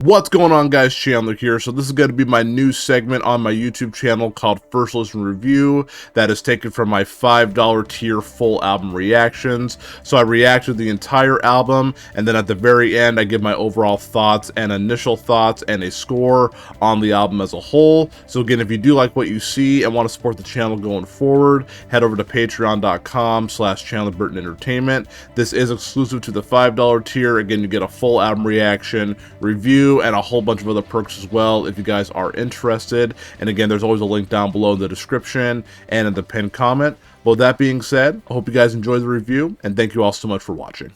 What's going on, guys? Chandler here. So this is going to be my new segment on my YouTube channel called First Listen Review that is taken from my $5 tier full album reactions. So I react to the entire album, and then at the very end I give my overall thoughts and initial thoughts and a score on the album as a whole. So again, if you do like what you see and want to support the channel going forward, head over to patreon.com/ChandlerBurtonEntertainment. This is exclusive to the $5 tier. Again, you get a full album reaction, review, and a whole bunch of other perks as well if you guys are interested. And again, there's always a link down below in the description and in the pinned comment. But with that being said, I hope you guys enjoy the review, and thank you all so much for watching.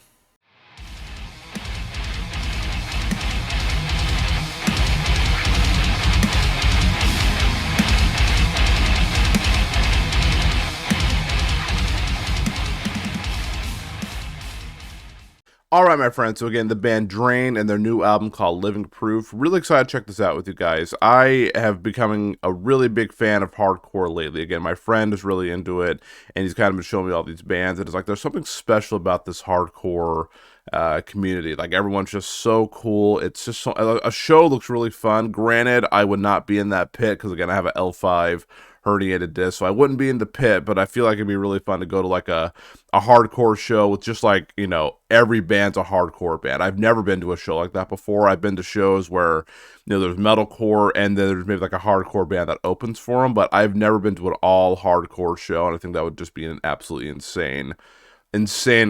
Alright, my friends, so again, the band Drain and their new album called Living Proof. Really excited to check this out with you guys. I have becoming a really big fan of hardcore lately. Again, my friend is really into it, and he's kind of been showing me all these bands, and it's like there's something special about this hardcore community. Like, everyone's just so cool. It's just a show looks really fun. Granted, I would not be in that pit, because again, I have an L5 herniated disc, so I wouldn't be in the pit, but I feel like it'd be really fun to go to like a hardcore show with just like, you know, every band's a hardcore band. I've never been to a show like that before. I've been to shows where, you know, there's metalcore and then there's maybe like a hardcore band that opens for them, but I've never been to an all hardcore show, and I think that would just be an absolutely insane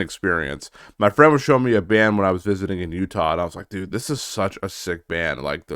experience. My friend was showing me a band when I was visiting in Utah, and I was like, dude, this is such a sick band. Like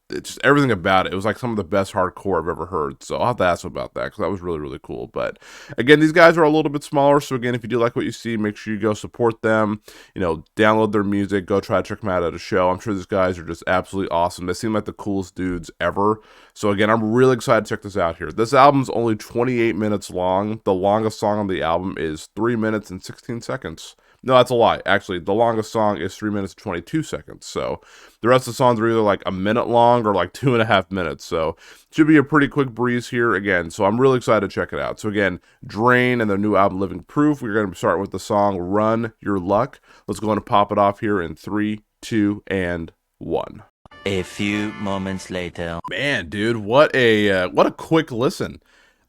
it's just everything about it. It was like some of the best hardcore I've ever heard. So I'll have to ask him about that, because that was really, really cool. But again, these guys are a little bit smaller. So again, if you do like what you see, make sure you go support them. You know, download their music, go try to check them out at a show. I'm sure these guys are just absolutely awesome. They seem like the coolest dudes ever. So again, I'm really excited to check this out here. This album's only 28 minutes long. The longest song on the album is 3 minutes and 16 seconds. No, that's a lie. Actually, the longest song is 3 minutes and 22 seconds. So the rest of the songs are either like a minute long or like 2.5 minutes. So it should be a pretty quick breeze here again. So I'm really excited to check it out. So again, Drain and their new album Living Proof. We're going to start with the song Run Your Luck. Let's go and pop it off here in 3, 2, and 1. A few moments later. Man, dude, what a quick listen.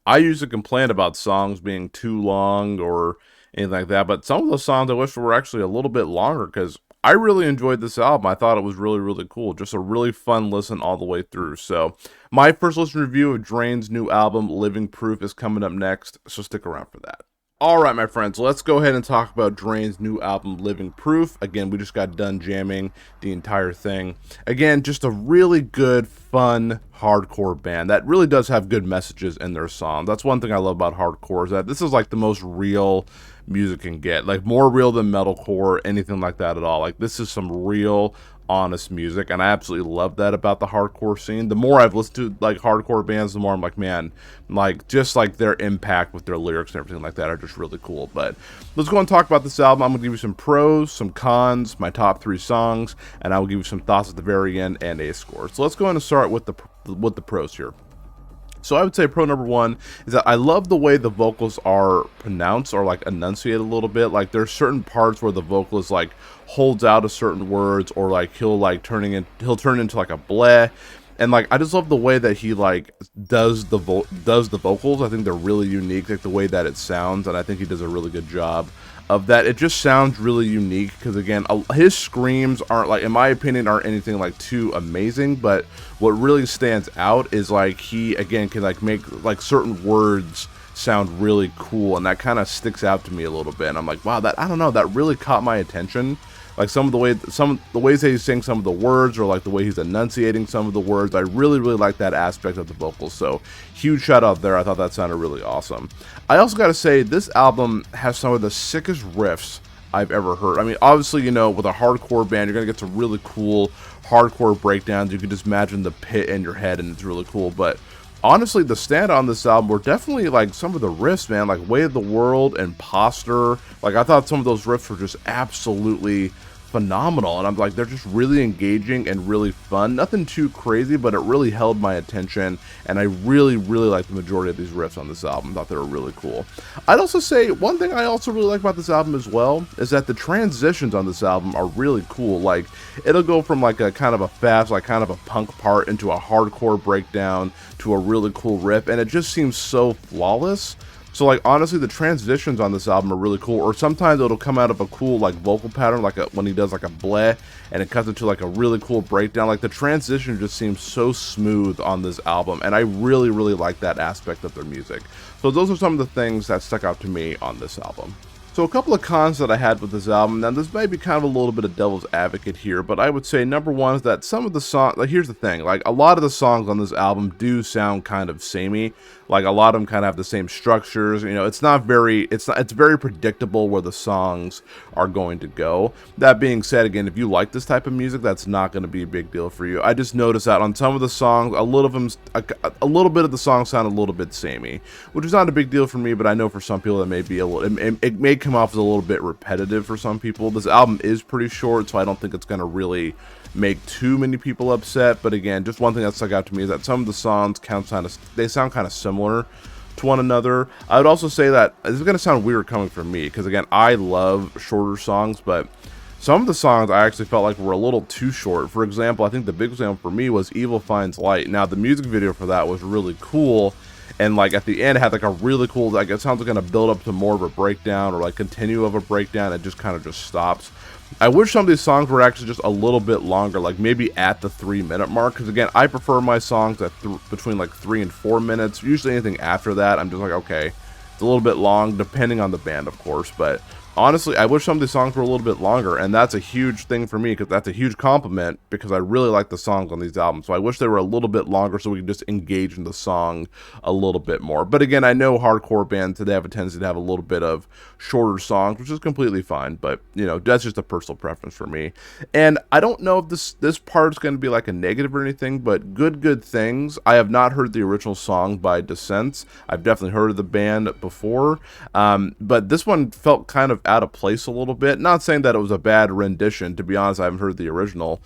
I usually complain about songs being too long or anything like that, but some of those songs I wish were actually a little bit longer, because I really enjoyed this album. I thought it was really, really cool. Just a really fun listen all the way through. So my first listen review of Drain's new album, Living Proof, is coming up next, so stick around for that. Alright, my friends, let's go ahead and talk about Drain's new album, Living Proof. Again, we just got done jamming the entire thing. Again, just a really good, fun, hardcore band that really does have good messages in their songs. That's one thing I love about hardcore, is that this is like the most real music can get. Like, more real than metalcore, anything like that at all. Like, this is some real, honest music, and I absolutely love that about the hardcore scene. The more I've listened to like hardcore bands, the more I'm like, man, like just like their impact with their lyrics and everything like that are just really cool. But let's go and talk about this album. I'm gonna give you some pros, some cons, my top 3 songs, and I will give you some thoughts at the very end and a score. So let's go ahead and start with the pros here. So I would say pro number 1 is that I love the way the vocals are pronounced or like enunciated a little bit. Like, there's certain parts where the vocalist like holds out a certain words, or like he'll turn into like a bleh. And like, I just love the way that he like does the vocals. I think they're really unique, like the way that it sounds, and I think he does a really good job of that. It just sounds really unique, because again, his screams aren't, like, in my opinion, aren't anything like too amazing, but what really stands out is like he again can like make like certain words sound really cool, and that kind of sticks out to me a little bit. And I'm like, wow, that, I don't know, that really caught my attention. Like some of the ways that he's saying some of the words, or like the way he's enunciating some of the words, I really, really like that aspect of the vocals. So huge shout out there. I thought that sounded really awesome. I also got to say, this album has some of the sickest riffs I've ever heard. I mean, obviously, you know, with a hardcore band, you're gonna get some really cool hardcore breakdowns. You can just imagine the pit in your head, and it's really cool. But honestly, the standout on this album were definitely like some of the riffs, man. Like Way of the World and Imposter. Like, I thought some of those riffs were just absolutely phenomenal, and I'm like, they're just really engaging and really fun. Nothing too crazy, but it really held my attention, and I really like the majority of these riffs on this album. Thought they were really cool. I'd also say one thing I also really like about this album as well is that the transitions on this album are really cool. Like, it'll go from like a kind of a fast, like kind of a punk part into a hardcore breakdown to a really cool riff, and it just seems so flawless. So like, honestly, the transitions on this album are really cool, or sometimes it'll come out of a cool like vocal pattern, like when he does like a bleh and it cuts into like a really cool breakdown. Like, the transition just seems so smooth on this album, and I really like that aspect of their music. So those are some of the things that stuck out to me on this album. So a couple of cons that I had with this album, now this might be kind of a little bit of devil's advocate here, but I would say number one is that some of the songs, like, here's the thing, like, a lot of the songs on this album do sound kind of samey. Like, a lot of them kind of have the same structures, you know, it's very predictable where the songs are going to go. That being said, again, if you like this type of music, that's not going to be a big deal for you. I just noticed that on some of the songs, a little bit of the songs sound a little bit samey, which is not a big deal for me, but I know for some people that may be a little, it may come off as a little bit repetitive for some people. This album is pretty short, so I don't think it's going to really make too many people upset. But again, just one thing that stuck out to me is that some of the songs they sound kind of similar to one another. I would also say that this is going to sound weird coming from me, because again, I love shorter songs, but some of the songs I actually felt like were a little too short. For example, I think the big example for me was Evil Finds Light. Now, the music video for that was really cool, and like at the end it had like a really cool, like, it sounds like going to build up to more of a breakdown, or like continue of a breakdown. It just kind of just stops. I wish some of these songs were actually just a little bit longer, like maybe at the 3-minute mark, because again, I prefer my songs at between like 3 and 4 minutes. Usually anything after that, I'm just like, okay, it's a little bit long, depending on the band, of course. But honestly, I wish some of these songs were a little bit longer, and that's a huge thing for me, because that's a huge compliment, because I really like the songs on these albums. So I wish they were a little bit longer so we could just engage in the song a little bit more. But again, I know hardcore bands today have a tendency to have a little bit of shorter songs, which is completely fine, but you know, that's just a personal preference for me. And I don't know if this part is going to be like a negative or anything, but Good Things, I have not heard the original song by Descents. I've definitely heard of the band before, but this one felt kind of out of place a little bit. Not saying that it was a bad rendition. To be honest, I haven't heard the original.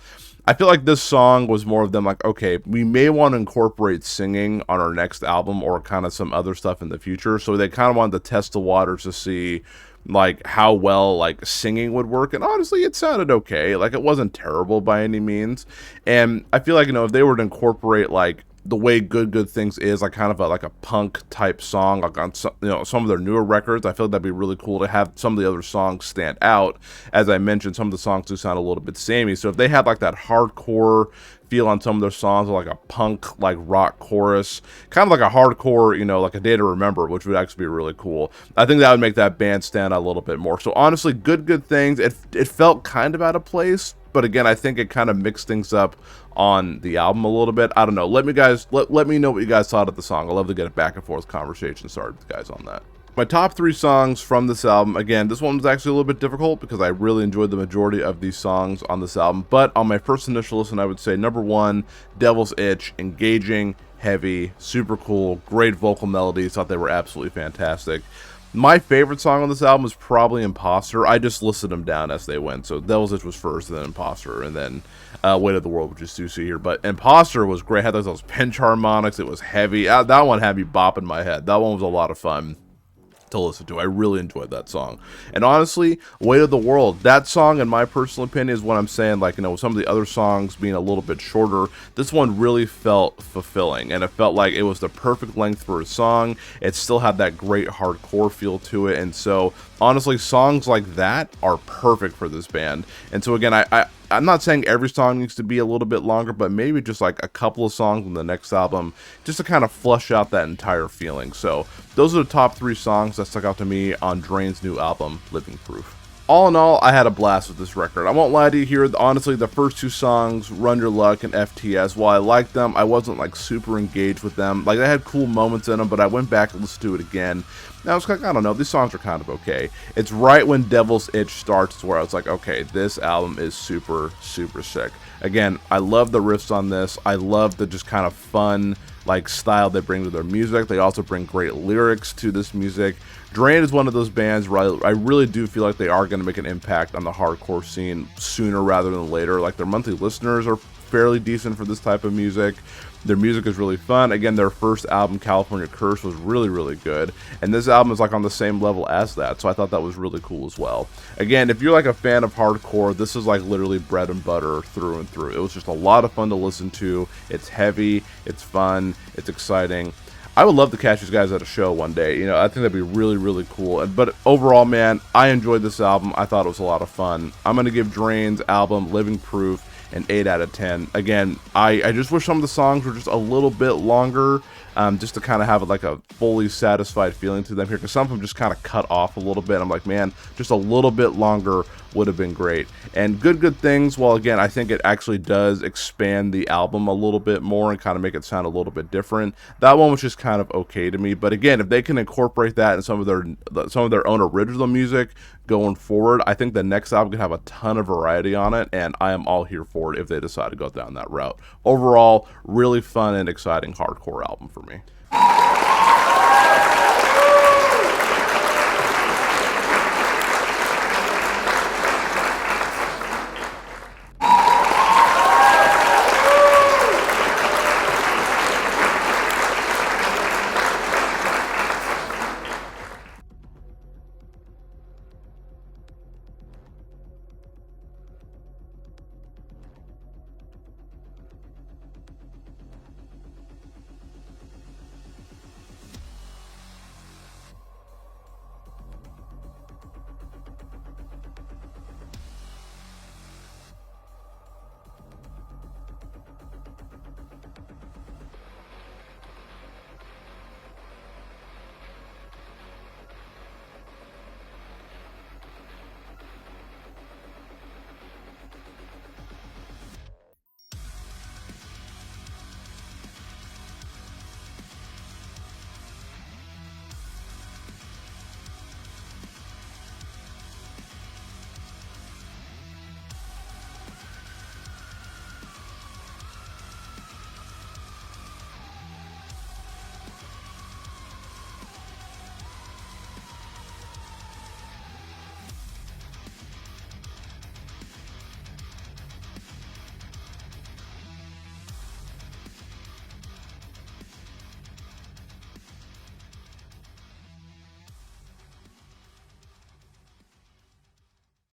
I feel like this song was more of them like, okay, we may want to incorporate singing on our next album, or kind of some other stuff in the future. So they kind of wanted to test the waters to see like how well like singing would work, and honestly, it sounded okay. Like, it wasn't terrible by any means. And I feel like, you know, if they were to incorporate like the way Good Things is, like kind of like a punk type song, like on some, you know, some of their newer records, I feel like that'd be really cool to have some of the other songs stand out. As I mentioned, some of the songs do sound a little bit samey, so if they had like that hardcore feel on some of their songs, or like a punk like rock chorus, kind of like a hardcore, you know, like A Day to Remember, which would actually be really cool, I think that would make that band stand out a little bit more. So honestly, Good Things, it felt kind of out of place, but again, I think it kind of mixed things up on the album a little bit. I don't know. Let me know what you guys thought of the song. I'd love to get a back and forth conversation started with you guys on that. My top 3 songs from this album, again, this one was actually a little bit difficult because I really enjoyed the majority of these songs on this album, but on my first initial listen, I would say number 1, Devil's Itch, engaging, heavy, super cool, great vocal melodies, thought they were absolutely fantastic. My favorite song on this album is probably Imposter. I just listed them down as they went. So Devil's Itch was first, then Imposter, and then Weight of the World, which is Susie here. But Imposter was great. Had those pinch harmonics. It was heavy. That one had me bopping my head. That one was a lot of fun to listen to. I really enjoyed that song. And honestly, Weight of the World, that song, in my personal opinion, is what I'm saying, like, you know, some of the other songs being a little bit shorter, this one really felt fulfilling, and it felt like it was the perfect length for a song. It still had that great hardcore feel to it, and so honestly, songs like that are perfect for this band. And so again, I'm not saying every song needs to be a little bit longer, but maybe just like a couple of songs in the next album, just to kind of flush out that entire feeling. So those are the top 3 songs that stuck out to me on Drain's new album, Living Proof. All in all, I had a blast with this record. I won't lie to you here, honestly, the first 2 songs, Run Your Luck and FTS, while I liked them, I wasn't like super engaged with them. Like, they had cool moments in them, but I went back and listened to it again. Now, I was like, I don't know, these songs are kind of okay. It's right when Devil's Itch starts where I was like, okay, this album is super, super sick. Again, I love the riffs on this. I love the just kind of fun, like style they bring to their music. They also bring great lyrics to this music. Drain is one of those bands where I really do feel like they are going to make an impact on the hardcore scene sooner rather than later. Like, their monthly listeners are fairly decent for this type of music. Their music is really fun. Again, their first album, California Curse, was really, really good. And this album is like on the same level as that, so I thought that was really cool as well. Again, if you're like a fan of hardcore, this is like literally bread and butter through and through. It was just a lot of fun to listen to. It's heavy, it's fun, it's exciting. I would love to catch these guys at a show one day. You know, I think that'd be really, really cool. But overall, man, I enjoyed this album. I thought it was a lot of fun. I'm going to give Drain's album, Living Proof, an 8 out of 10. Again, I just wish some of the songs were just a little bit longer, just to kind of have like a fully satisfied feeling to them here, because some of them just kind of cut off a little bit. I'm like, man, just a little bit longer would have been great. And Good Things, well, again, I think it actually does expand the album a little bit more and kind of make it sound a little bit different. That one was just kind of okay to me, but again, if they can incorporate that in some of their own original music going forward, I think the next album could have a ton of variety on it, and I am all here for it if they decide to go down that route. Overall, really fun and exciting hardcore album for me.